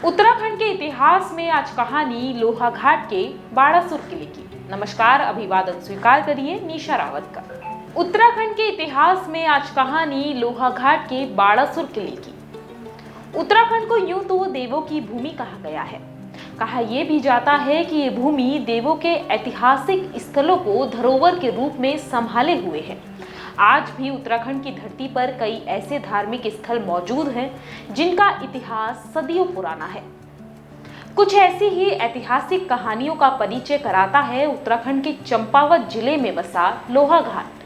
उत्तराखंड के इतिहास में आज कहानी लोहाघाट के बाड़ासुर किले की। नमस्कार, अभिवादन स्वीकार करिए निशा रावत का। उत्तराखंड के इतिहास में आज कहानी लोहाघाट के बाड़ासुर किले की। उत्तराखंड को यूं तो देवों की भूमि कहा गया है। कहा यह भी जाता है कि ये भूमि देवों के ऐतिहासिक स्थलों को धरोहर के रूप में संभाले हुए है। आज भी उत्तराखंड की धरती पर कई ऐसे धार्मिक स्थल मौजूद हैं जिनका इतिहास सदियों पुराना है। कुछ ऐसी ही ऐतिहासिक कहानियों का परिचय कराता है उत्तराखंड के चंपावत जिले में बसा लोहाघाट।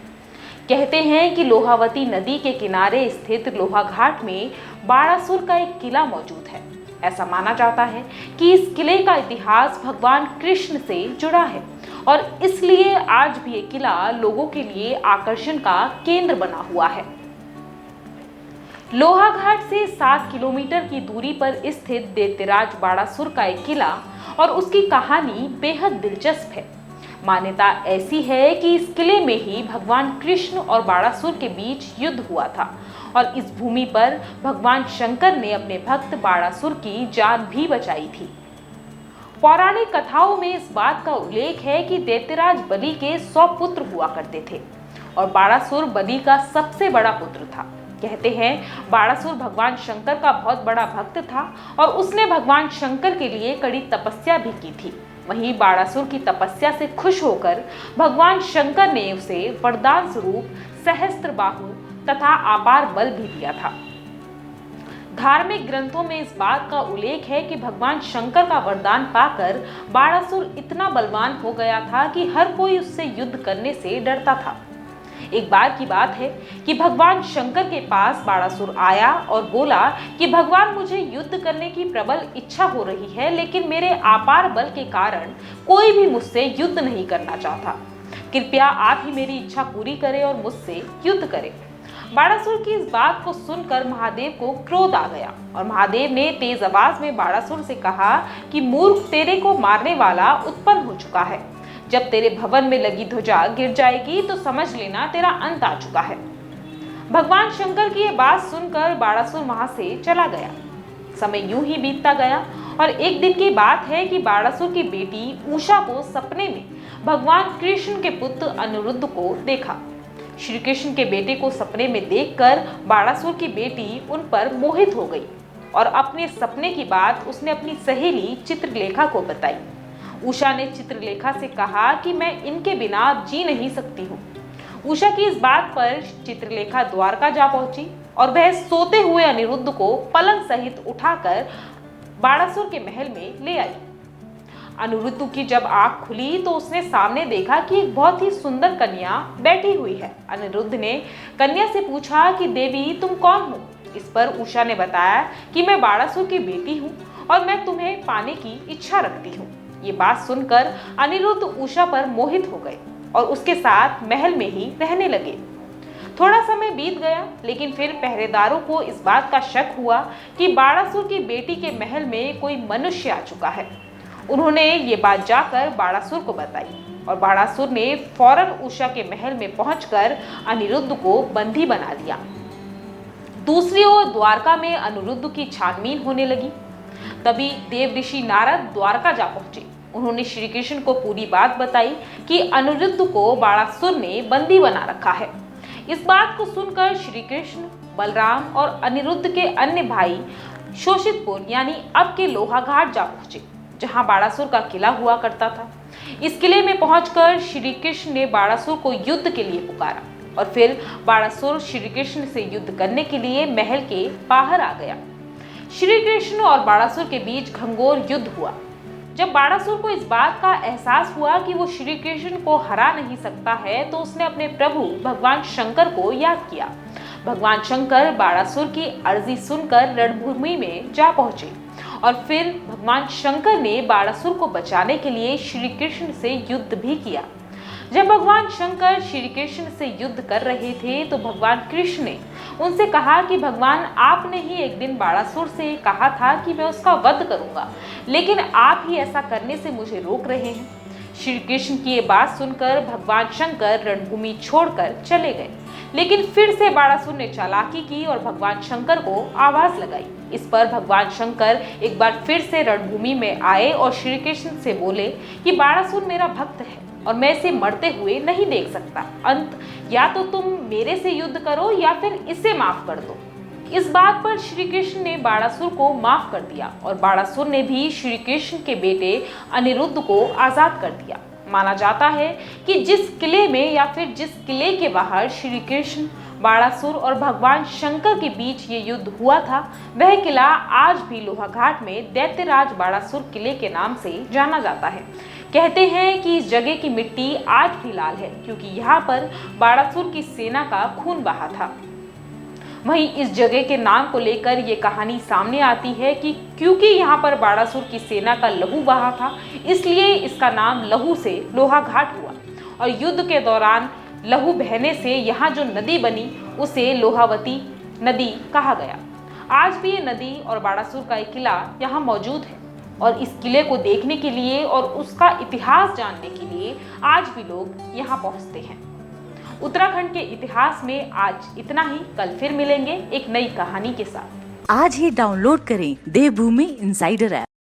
कहते हैं कि लोहावती नदी के किनारे स्थित लोहाघाट में बाड़ासुर का एक किला मौजूद है। ऐसा माना जाता है कि इस किले का इतिहास भगवान कृष्ण से जुड़ा है और इसलिए आज भी ये किला लोगों के लिए आकर्षण का केंद्र बना हुआ है। लोहाघाट से 7 किलोमीटर की दूरी पर स्थित दैत्यराज बाड़ासुर का एक किला और उसकी कहानी बेहद दिलचस्प है। मान्यता ऐसी है कि इस किले में ही भगवान कृष्ण और बाड़ासुर के बीच युद्ध हुआ था और इस भूमि पर भगवान शंकर ने अपने भक्त बाड़ासुर की जान भी बचाई थी। पौराणिक कथाओं में इस बात का उल्लेख है कि दैत्यराज बलि के 100 पुत्र हुआ करते थे और बाड़ासुर बलि का सबसे बड़ा पुत्र था। कहते हैं बाड़ासुर भगवान शंकर का बहुत बड़ा भक्त था और उसने भगवान शंकर के लिए कड़ी तपस्या भी की थी। वहीं बाड़ासुर की तपस्या से खुश होकर भगवान शंकर ने उसे वरदान स्वरूप सहस्त्रबाहु तथा अपार बल भी दिया था। धार्मिक ग्रंथों में इस बात का उल्लेख है कि भगवान शंकर का वरदान पाकर बाड़ासुर इतना बलवान हो गया था कि हर कोई उससे युद्ध करने से डरता था। एक बार की बात है कि भगवान शंकर के पास बाड़ासुर आया और बोला कि भगवान, मुझे युद्ध करने की प्रबल इच्छा हो रही है, लेकिन मेरे अपार बल के कारण कोई भी मुझसे युद्ध नहीं करना चाहता। कृपया आप ही मेरी इच्छा पूरी करें और मुझसे युद्ध करें। बाड़ासुर की इस बात को सुनकर महादेव को क्रोध आ गया और महादेव ने तेज आवाज में बाड़ासुर से कहा कि मूर्ख, तेरे को मारने वाला उत्पन्न हो चुका है। जब तेरे भवन में लगी ध्वजा गिर जाएगी तो समझ लेना तेरा अंत आ चुका है। भगवान शंकर की यह बात सुनकर बाड़ासुर वहां से चला गया। समय यूं ही बीतता गया और एक दिन की बात है कि बाड़ासुर की बेटी उषा को सपने में भगवान कृष्ण के पुत्र अनिरुद्ध को देखा। श्री कृष्ण के बेटे को सपने में देखकर बाड़ासुर की बेटी उन पर मोहित हो गई और अपने सपने की बात उसने अपनी सहेली चित्रलेखा को बताई। उषा ने चित्रलेखा से कहा कि मैं इनके बिना जी नहीं सकती हूँ। उषा की इस बात पर चित्रलेखा द्वारका जा पहुंची और वह सोते हुए अनिरुद्ध को पलंग सहित उठाकर बाड़ासुर के महल में ले आई। अनिरुद्ध की जब आंख खुली तो उसने सामने देखा कि एक बहुत ही सुंदर कन्या बैठी हुई है। अनिरुद्ध ने कन्या से पूछा कि देवी, तुम कौन हो? इस पर उषा ने बताया कि मैं बाड़ासुर की बेटी हूँ और मैं तुम्हें पाने की इच्छा रखती हूँ। ये बात सुनकर अनिरुद्ध उषा पर मोहित हो गए और उसके साथ महल में ही रहने लगे। थोड़ा समय बीत गया, लेकिन फिर पहरेदारों को इस बात का शक हुआ कि बाड़ासुर की बेटी के महल में कोई मनुष्य आ चुका है। उन्होंने ये बात जाकर बाड़ासुर को बताई और बाड़ासुर ने फौरन उषा के महल में पहुंचकर अनिरुद्ध को बंदी बना लिया। दूसरी ओर द्वारका में अनिरुद्ध की छानबीन होने लगी। तभी देव ऋषि नारद द्वारका जा पहुंचे। उन्होंने श्री कृष्ण को पूरी बात बताई कि अनिरुद्ध को बाड़ासुर ने बंदी बना रखा है। इस बात को सुनकर श्री कृष्ण, बलराम और अनिरुद्ध के अन्य भाई शोषितपुर यानी अब के लोहाघाट जा पहुंचे, जहां बाड़ासुर का किला हुआ करता था। इस किले में पहुंचकर श्री कृष्ण ने बाड़ासुर को युद्ध के लिए पुकारा और फिर बाड़ासुर श्री कृष्ण से युद्ध करने के लिए महल के बाहर आ गया। श्री कृष्ण और बाड़ासुर के बीच घंघोर युद्ध हुआ। जब बाड़ासुर को इस बात का एहसास हुआ कि वो श्री कृष्ण को हरा नहीं सकता है तो उसने अपने प्रभु भगवान शंकर को याद किया। भगवान शंकर बाड़ासुर की अर्जी सुनकर रणभूमि में जा पहुंचे और फिर भगवान शंकर ने बाड़ासुर को बचाने के लिए श्री कृष्ण से युद्ध भी किया। जब भगवान शंकर श्री कृष्ण से युद्ध कर रहे थे तो भगवान कृष्ण ने उनसे कहा कि भगवान, आपने ही एक दिन बाड़ासुर से कहा था कि मैं उसका वध करूंगा, लेकिन आप ही ऐसा करने से मुझे रोक रहे हैं। श्री कृष्ण की ये बात सुनकर भगवान शंकर रणभूमि छोड़कर चले गए, लेकिन फिर से बाड़ासुर ने चालाकी की और भगवान शंकर को आवाज लगाई। इस पर भगवान शंकर एक बार फिर से रणभूमि में आए और श्री कृष्ण से बोले कि बाणासुर मेरा भक्त है और मैं इसे मरते हुए नहीं देख सकता। अंत या तो तुम मेरे से युद्ध करो या फिर इसे माफ कर दो। इस बात पर श्री कृष्ण ने बाणासुर को माफ कर दिया और बाणासुर ने भी श्री कृष्ण के बेटे अनिरुद्ध को आजाद कर दिया। माना जाता है कि जिस किले में या फिर जिस किले के बाहर श्री कृष्ण, बाणासुर और भगवान शंकर के बीच ये युद्ध हुआ था, वह किला आज भी लोहाघाट में दैत्यराज बाणासुर किले के नाम से जाना जाता है। कहते हैं कि इस जगह की मिट्टी आज भी लाल है क्योंकि यहाँ पर बाणासुर की सेना का खून बहा था। वहीं इस जगह के नाम को लेकर ये कहानी सामने आती है कि क्योंकि यहाँ पर बाणासुर की सेना का लहू बहा था, इसलिए इसका नाम लहू से लोहाघाट हुआ और युद्ध के दौरान लहू बहने से यहाँ जो नदी बनी उसे लोहावती नदी कहा गया। आज भी ये नदी और बाणासुर का एक किला यहाँ मौजूद है और इस किले को देखने के लिए और उसका इतिहास जानने के लिए आज भी लोग यहाँ पहुँचते हैं। उत्तराखंड के इतिहास में आज इतना ही। कल फिर मिलेंगे एक नई कहानी के साथ। आज ही डाउनलोड करें देवभूमि इनसाइडर ऐप।